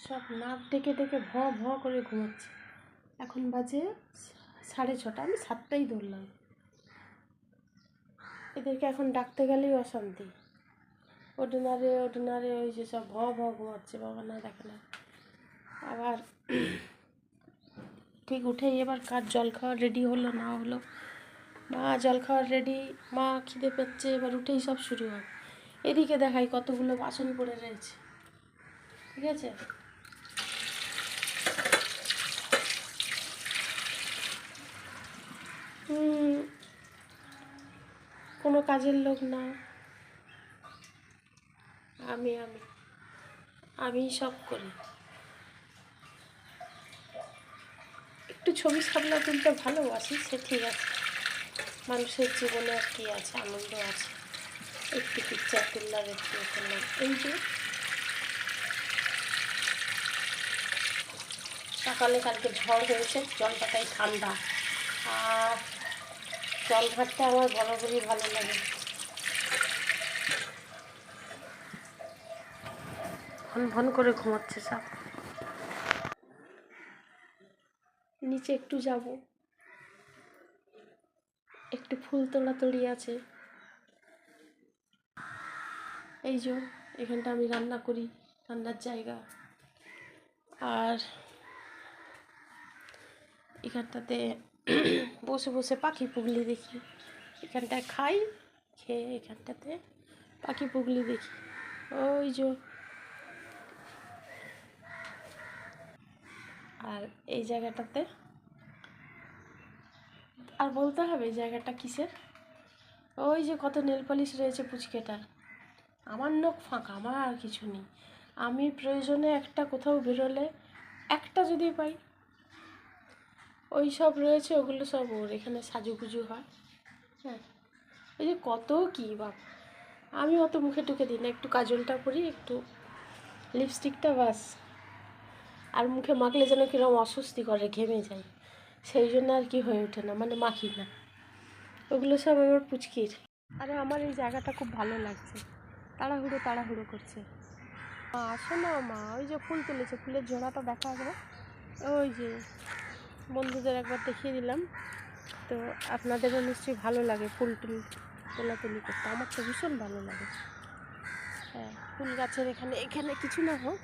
সব নাক ডেকে ডেকে ভ ভ করে ঘুমাচ্ছে। এখন বাজে 6:30, আমি 7টাই ধরলাম। এদেরকে এখন ডাকতে গেলেই অশান্তি। ওঠে না রে ওই যে সব ভ ভ ঘুমাচ্ছে, বাবা না দেখে না। আবার ঠিক উঠেই এবার কার জল খাওয়ার রেডি হলো না হলো। মা জল খাওয়ার রেডি, মা খিদে পেচ্ছে, এবার উঠেই সব শুরু হয়। এদিকে দেখাই কতগুলো বাসন পড়ে রয়েছে, ঠিক আছে। কোনো কাজের লোক না, আমি আমি আমি সব করি। একটু ছবি সামলা তুলতে ভালোবাসি, সে ঠিক আছে। মানুষের জীবনে আর কি আছে, আনন্দ আছে, একটু পিকচার তুললাম, একটু করলাম। এই যে সকালে কালকে ঝড় হয়েছে, জলটা তাই ঠান্ডা, আর জল ঘাটতে আমার বরাবরই ভালো লাগে। ভন ভন করে ঘুমাচ্ছে সব। নিচে একটু যাব, একটু ফুল তোড়াতড়ি আছে। এই যে এখানটা আমি রান্না করি, রান্নার জায়গা। আর এখানটাতে বসে বসে পাখি পুগলি দেখি। এখানটায় খাই, খেয়ে এখানটাতে পাখি পুগলি দেখি। ওই যে, আর এই জায়গাটাতে আর বলতে হবে এই জায়গাটা কিসের। ওই যে কত নেল পালিশ রয়েছে পুচকেটার। আমার নখ ফাঁকা, আমার আর কিছু নেই। আমি প্রয়োজনে একটা কোথাও বেরোলে একটা যদি পাই, ওই সব রয়েছে, ওগুলো সব ওর। এখানে সাজুগুজু হয়, হ্যাঁ। ওই যে কত কী বাপ, আমি অত মুখে টুকে দিই না। একটু কাজলটা করি, একটু লিপস্টিকটা, বাস। আর মুখে মাখলে যেন কীরকম অস্বস্তি করে, ঘেমে যায়, সেই জন্য আর কি হয়ে ওঠে না, মানে মাখি না। ওগুলো সব আমার পুচকির। আরে আমার এই জায়গাটা খুব ভালো লাগছে। তাড়াহুড়ো করছে। মা আসো না মা, ওই যে ফুল তুলেছে, ফুলের জোড়াটা দেখা একবার। ওই যে বন্ধুদের একবার দেখিয়ে দিলাম। তো আপনাদেরও নিশ্চয়ই ভালো লাগে ফুল টুল তোলাতুলি করতে, আমার তো ভীষণ ভালো লাগে। হ্যাঁ, ফুল গাছের এখানে এখানে কিছু না হোক,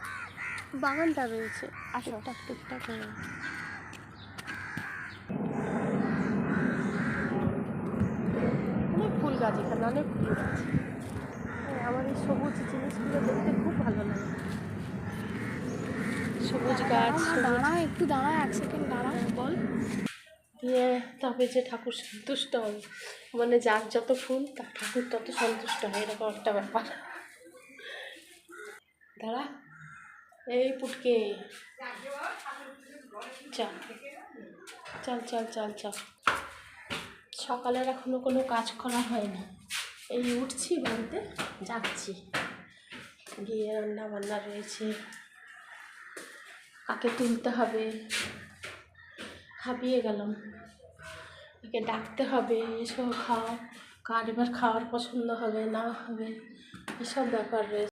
বাগানটা রয়েছে, আসো টুকটাক অনেক ফুল গাছ, এখানে অনেক ফুল গাছ। হ্যাঁ, আমার এই সবুজ জিনিসগুলো দেখতে খুব ভালো লাগে। সবুজ গাছ, দাঁড়া একটু দাঁড়া, 1 সেকেন্ড দাঁড়া। বল। দিয়ে তবে যে ঠাকুর সন্তুষ্ট হবে, মানে যার যত ফুল তার ঠাকুর তত সন্তুষ্ট হয়, এরকম একটা ব্যাপার। দাঁড়া, এই পুটকে, চল চল চল চল চল। সকালের এখনো কোনো কাজ করা হয়নি, এই উঠছি, বাড়িতে যাচ্ছি, গিয়ে রান্না বান্না রয়েছে, কাকে তুলতে হবে, হাঁপিয়ে গেলাম। একে ডাকতে হবে, এসব খাও, কার এবার খাওয়ার পছন্দ হবে না হবে, এসব ব্যাপার রয়েছে।